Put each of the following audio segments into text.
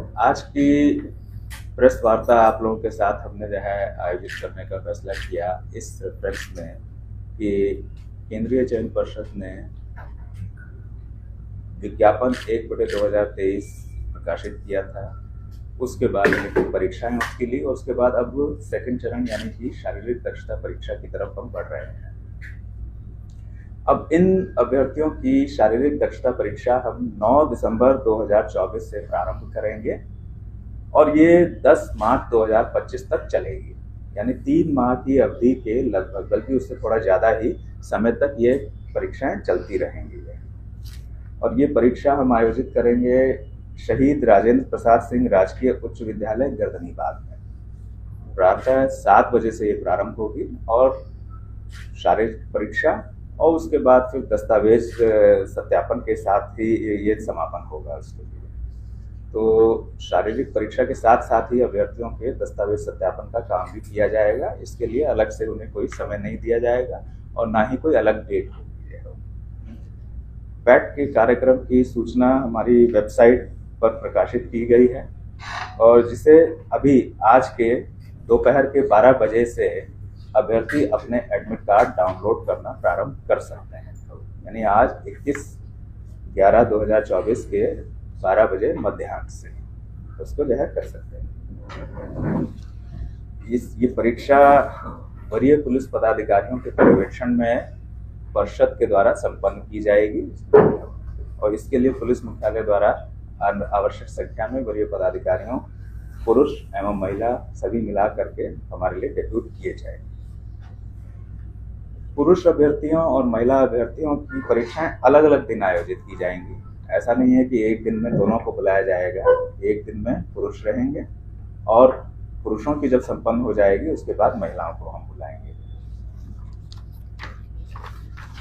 आज की प्रेस वार्ता आप लोगों के साथ हमने जो है आयोजित करने का फैसला किया इस प्रेस में कि केंद्रीय चयन पर्षद ने विज्ञापन 1/2023 प्रकाशित किया था। उसके बाद लिखित परीक्षाएं उसके लिए और उसके बाद अब सेकंड चरण यानी कि शारीरिक दक्षता परीक्षा की तरफ हम बढ़ रहे हैं। अब इन अभ्यर्थियों की शारीरिक दक्षता परीक्षा हम 9 दिसंबर 2024 से प्रारंभ करेंगे और ये 10 मार्च 2025 तक चलेगी, यानी 3 माह की अवधि के लगभग, बल्कि उससे थोड़ा ज़्यादा ही समय तक ये परीक्षाएं चलती रहेंगी। और ये परीक्षा हम आयोजित करेंगे शहीद राजेंद्र प्रसाद सिंह राजकीय उच्च विद्यालय गर्दनीबाग में। प्रातः 7 बजे से ये प्रारंभ होगी और शारीरिक परीक्षा और उसके बाद फिर दस्तावेज सत्यापन के साथ ही ये समापन होगा उसके लिए। तो शारीरिक परीक्षा के साथ साथ ही अभ्यर्थियों के दस्तावेज सत्यापन का काम भी किया जाएगा। इसके लिए अलग से उन्हें कोई समय नहीं दिया जाएगा और ना ही कोई अलग डेट होगी। पैट के कार्यक्रम की सूचना हमारी वेबसाइट पर प्रकाशित की गई है और जिसे अभी आज के दोपहर के 12 बजे से अभ्यर्थी अपने एडमिट कार्ड डाउनलोड करना प्रारंभ कर सकते हैं। यानी आज 21/11/2024 के 12 बजे मध्याह्न से उसको जो है कर सकते हैं। ये परीक्षा वरीय पुलिस पदाधिकारियों के पर्यवेक्षण में परिषद के द्वारा संपन्न की जाएगी और इसके लिए पुलिस मुख्यालय द्वारा आवश्यक संख्या में वरीय पदाधिकारियों, पुरुष एवं महिला सभी मिला करके हमारे लिए डेप्यूट किए जाएंगे। पुरुष अभ्यर्थियों और महिला अभ्यर्थियों की परीक्षाएं अलग अलग दिन आयोजित की जाएंगी। ऐसा नहीं है कि एक दिन में दोनों को बुलाया जाएगा। एक दिन में पुरुष रहेंगे और पुरुषों की जब संपन्न हो जाएगी उसके बाद महिलाओं को हम बुलाएंगे।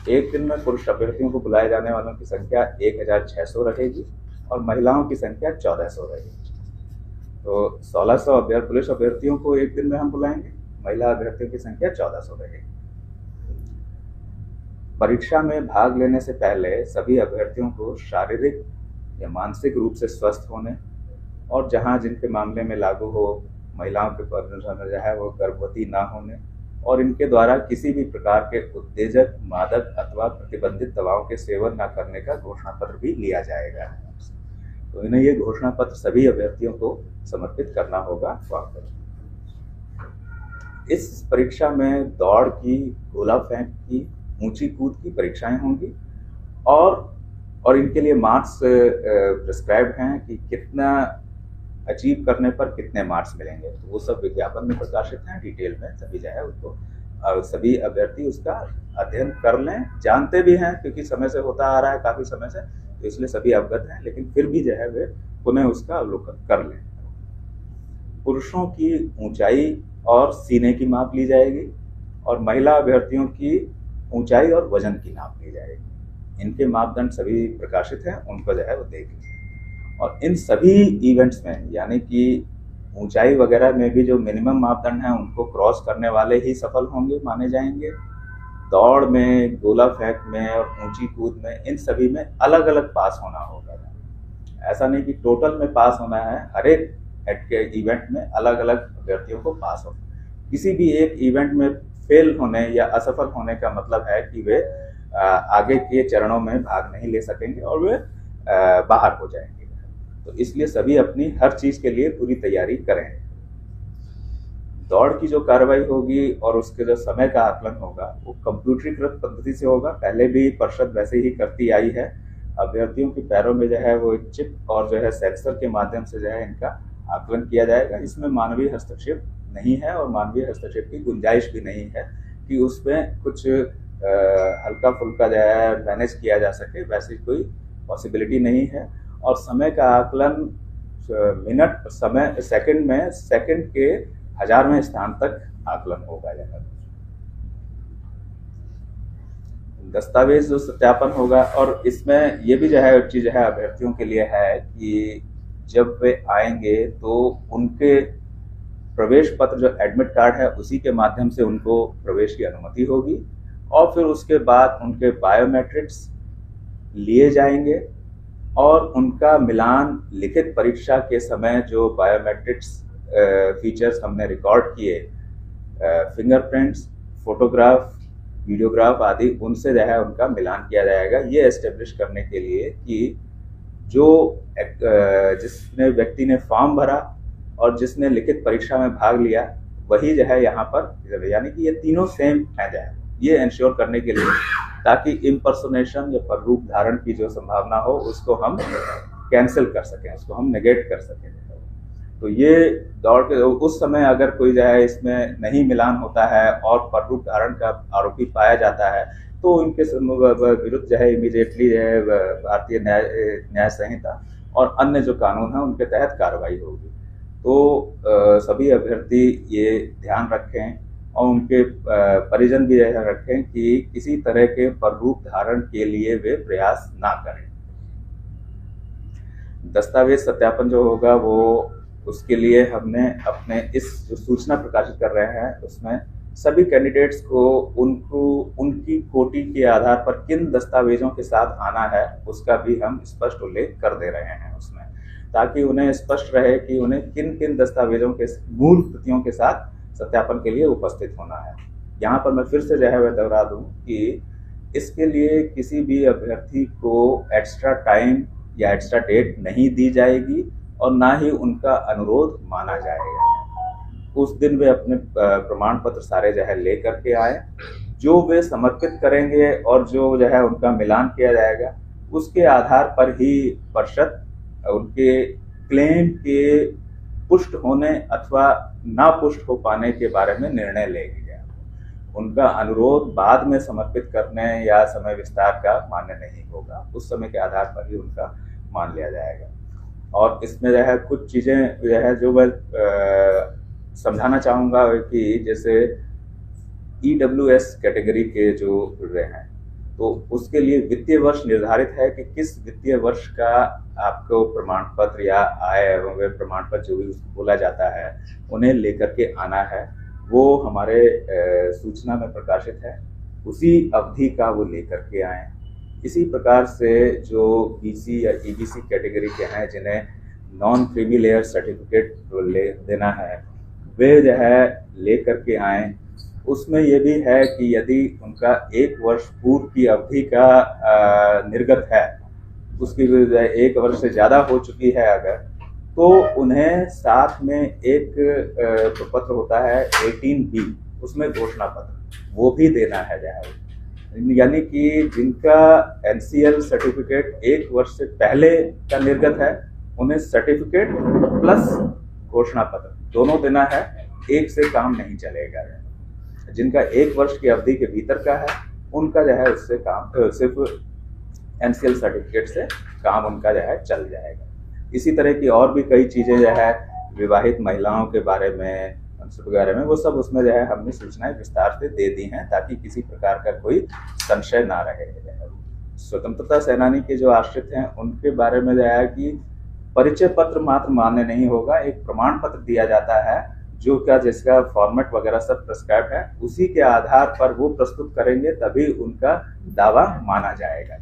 एक दिन में पुरुष अभ्यर्थियों को बुलाए जाने वालों की संख्या 1600 रहेगी और महिलाओं की संख्या 1400 रहेगी। तो 1600 पुरुष अभ्यर्थियों को एक दिन में हम बुलाएंगे, महिला अभ्यर्थियों की संख्या 1400 रहेगी। परीक्षा में भाग लेने से पहले सभी अभ्यर्थियों को शारीरिक या मानसिक रूप से स्वस्थ होने और जहां जिनके मामले में लागू हो महिलाओं के पर जो है वो गर्भवती ना होने और इनके द्वारा किसी भी प्रकार के उत्तेजक, मादक अथवा प्रतिबंधित दवाओं के सेवन न करने का घोषणा पत्र भी लिया जाएगा। तो इन्हें ये घोषणा पत्र सभी अभ्यर्थियों को समर्पित करना होगा वहां पर। इस परीक्षा में दौड़ की, गोला फेंक की, ऊंची कूद की परीक्षाएं होंगी और इनके लिए मार्क्स प्रिस्क्राइब्ड हैं कि कितना अचीव करने पर कितने मार्क्स मिलेंगे। तो वो सब विज्ञापन में प्रकाशित हैं, डिटेल में सभी जो है उसको सभी अभ्यर्थी उसका अध्ययन कर लें। जानते भी हैं क्योंकि समय से होता आ रहा है काफी समय से, तो इसलिए सभी अवगत हैं, लेकिन फिर भी जो है वे पुनः उसका अवलोकन कर लें। पुरुषों की ऊंचाई और सीने की माप ली जाएगी और महिला अभ्यर्थियों की ऊंचाई और वजन की नाप ली जाएगी। इनके मापदंड सभी प्रकाशित हैं, उनको जो है वो देख लीजिए। और इन सभी इवेंट्स में यानी कि ऊंचाई वगैरह में भी जो मिनिमम मापदंड हैं उनको क्रॉस करने वाले ही सफल होंगे, माने जाएंगे। दौड़ में, गोला फेंक में और ऊंची कूद में, इन सभी में अलग अलग पास होना होगा। ऐसा नहीं कि टोटल में पास होना है, हर एक इवेंट में अलग अलग अभ्यर्थियों को पास हो। किसी भी एक इवेंट में फेल होने या असफल होने का मतलब है कि वे आगे के चरणों में भाग नहीं ले सकेंगे और वे बाहर हो जाएंगे। तो इसलिए सभी अपनी हर चीज के लिए पूरी तैयारी करें। दौड़ की जो कार्रवाई होगी और उसके जो समय का आकलन होगा वो कंप्यूटरीकृत पद्धति से होगा। पहले भी परिषद वैसे ही करती आई है। अभ्यर्थियों के पैरों में जो है वो एक चिप और जो है सेंसर के माध्यम से जो है इनका आकलन किया जाएगा। इसमें मानवीय हस्तक्षेप नहीं है और मानवीय हस्तक्षेप की गुंजाइश भी नहीं है कि उसमें कुछ हल्का फुल्का जो है मैनेज किया जा सके, वैसी कोई पॉसिबिलिटी नहीं है। और समय का आकलन मिनट, समय सेकंड में, सेकंड के 1000वें स्थान तक आकलन होगा। दस्तावेज जो सत्यापन होगा और इसमें ये भी जो है चीज है अभ्यर्थियों के लिए है कि जब वे आएंगे तो उनके प्रवेश पत्र जो एडमिट कार्ड है उसी के माध्यम से उनको प्रवेश की अनुमति होगी और फिर उसके बाद उनके बायोमेट्रिक्स लिए जाएंगे और उनका मिलान लिखित परीक्षा के समय जो बायोमेट्रिक्स फीचर्स हमने रिकॉर्ड किए, फिंगरप्रिंट्स, फोटोग्राफ, वीडियोग्राफ आदि, उनसे जो है उनका मिलान किया जाएगा, ये एस्टेब्लिश करने के लिए कि जो जिसने व्यक्ति ने फॉर्म भरा और जिसने लिखित परीक्षा में भाग लिया वही जो है यहाँ पर, यानी कि ये तीनों सेम है जो है, ये इंश्योर करने के लिए, ताकि इम्पर्सोनेशन या पररूप धारण की जो संभावना हो उसको हम कैंसिल कर सकें, उसको हम नेगेट कर सकें। तो ये दौड़ के उस समय अगर कोई जो है इसमें नहीं मिलान होता है और पररूप धारण का आरोपी पाया जाता है तो उनके विरुद्ध जो है इमीडिएटली जो है भारतीय न्याय संहिता और अन्य जो कानून है उनके तहत कार्रवाई होगी। तो सभी अभ्यर्थी ये ध्यान रखें और उनके परिजन भी यह रखें कि किसी तरह के पररूप धारण के लिए वे प्रयास ना करें। दस्तावेज सत्यापन जो होगा वो उसके लिए हमने अपने इस जो सूचना प्रकाशित कर रहे हैं उसमें सभी कैंडिडेट्स को उनकी कोटि के आधार पर किन दस्तावेजों के साथ आना है उसका भी हम स्पष्ट उल्लेख कर दे रहे हैं उसमें, ताकि उन्हें स्पष्ट रहे कि उन्हें किन किन दस्तावेजों के मूल प्रतियों के साथ सत्यापन के लिए उपस्थित होना है। यहाँ पर मैं फिर से जो है वह दोहरा दूं कि इसके लिए किसी भी अभ्यर्थी को एक्स्ट्रा टाइम या एक्स्ट्रा डेट नहीं दी जाएगी और ना ही उनका अनुरोध माना जाएगा। उस दिन वे अपने प्रमाण पत्र सारे जो है ले करके आए, जो वे समर्पित करेंगे और जो है उनका मिलान किया जाएगा उसके आधार पर ही परिषद उनके क्लेम के पुष्ट होने अथवा ना पुष्ट हो पाने के बारे में निर्णय लेगी। उनका अनुरोध बाद में समर्पित करने या समय विस्तार का मान्य नहीं होगा, उस समय के आधार पर ही उनका मान लिया जाएगा। और इसमें जो है कुछ चीज़ें जो है जो मैं समझाना चाहूँगा कि जैसे EWS कैटेगरी के जो रहे हैं तो उसके लिए वित्तीय वर्ष निर्धारित है कि किस वित्तीय वर्ष का आपको प्रमाण पत्र या आय एवं प्रमाण पत्र जो भी उसको बोला जाता है उन्हें लेकर के आना है, वो हमारे सूचना में प्रकाशित है, उसी अवधि का वो लेकर के आए। इसी प्रकार से जो BC या EBC कैटेगरी के हैं जिन्हें नॉन क्रीमी लेयर सर्टिफिकेट ले देना है वे जो है ले करके आए। उसमें ये भी है कि यदि उनका 1 वर्ष पूर्व की अवधि का निर्गत है, उसकी 1 वर्ष से ज़्यादा हो चुकी है अगर, तो उन्हें साथ में एक प्रपत्र होता है 18B, उसमें घोषणा पत्र वो भी देना है जहाँ, यानी कि जिनका NCL सर्टिफिकेट 1 वर्ष से पहले का निर्गत है उन्हें सर्टिफिकेट प्लस घोषणा पत्र दोनों देना है, एक से काम नहीं चलेगा। जिनका 1 वर्ष की अवधि के भीतर का है उनका जो है उससे काम सिर्फ NCL सर्टिफिकेट से काम उनका जो है चल जाएगा। इसी तरह की और भी कई चीज़ें जो है विवाहित महिलाओं के बारे में वगैरह में वो सब उसमें जो है हमने सूचनाएं विस्तार से दे दी हैं ताकि किसी प्रकार का कोई संशय ना रहे। स्वतंत्रता सेनानी के जो आश्रित हैं उनके बारे में जो है कि परिचय पत्र मात्र मान्य नहीं होगा, एक प्रमाण पत्र दिया जाता है जो क्या जिसका फॉर्मेट वगैरह सब प्रिस्क्राइब है, उसी के आधार पर वो प्रस्तुत करेंगे तभी उनका दावा माना जाएगा।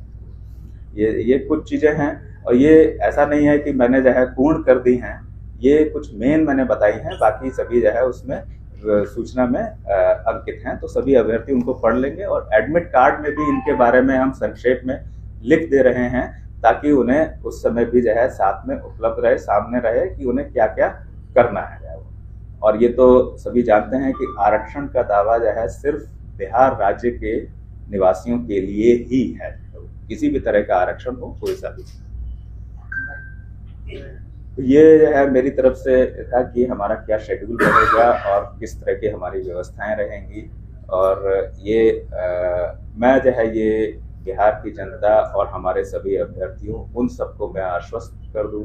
ये कुछ चीज़ें हैं और ये ऐसा नहीं है कि मैंने जो है पूर्ण कर दी हैं, ये कुछ मेन मैंने बताई हैं, बाकी सभी जो है उसमें सूचना में अंकित हैं, तो सभी अभ्यर्थी उनको पढ़ लेंगे। और एडमिट कार्ड में भी इनके बारे में हम संक्षेप में लिख दे रहे हैं ताकि उन्हें उस समय भी जो है साथ में उपलब्ध रहे, सामने रहे कि उन्हें क्या क्या करना है। और ये तो सभी जानते हैं कि आरक्षण का दावा जो है सिर्फ बिहार राज्य के निवासियों के लिए ही है, किसी भी तरह का आरक्षण हो कोई सा भी। ये जो है मेरी तरफ से था कि हमारा क्या शेड्यूल रहेगा और किस तरह की हमारी व्यवस्थाएं रहेंगी। और ये मैं जो है ये बिहार की जनता और हमारे सभी अभ्यर्थियों उन सबको मैं आश्वस्त कर दूं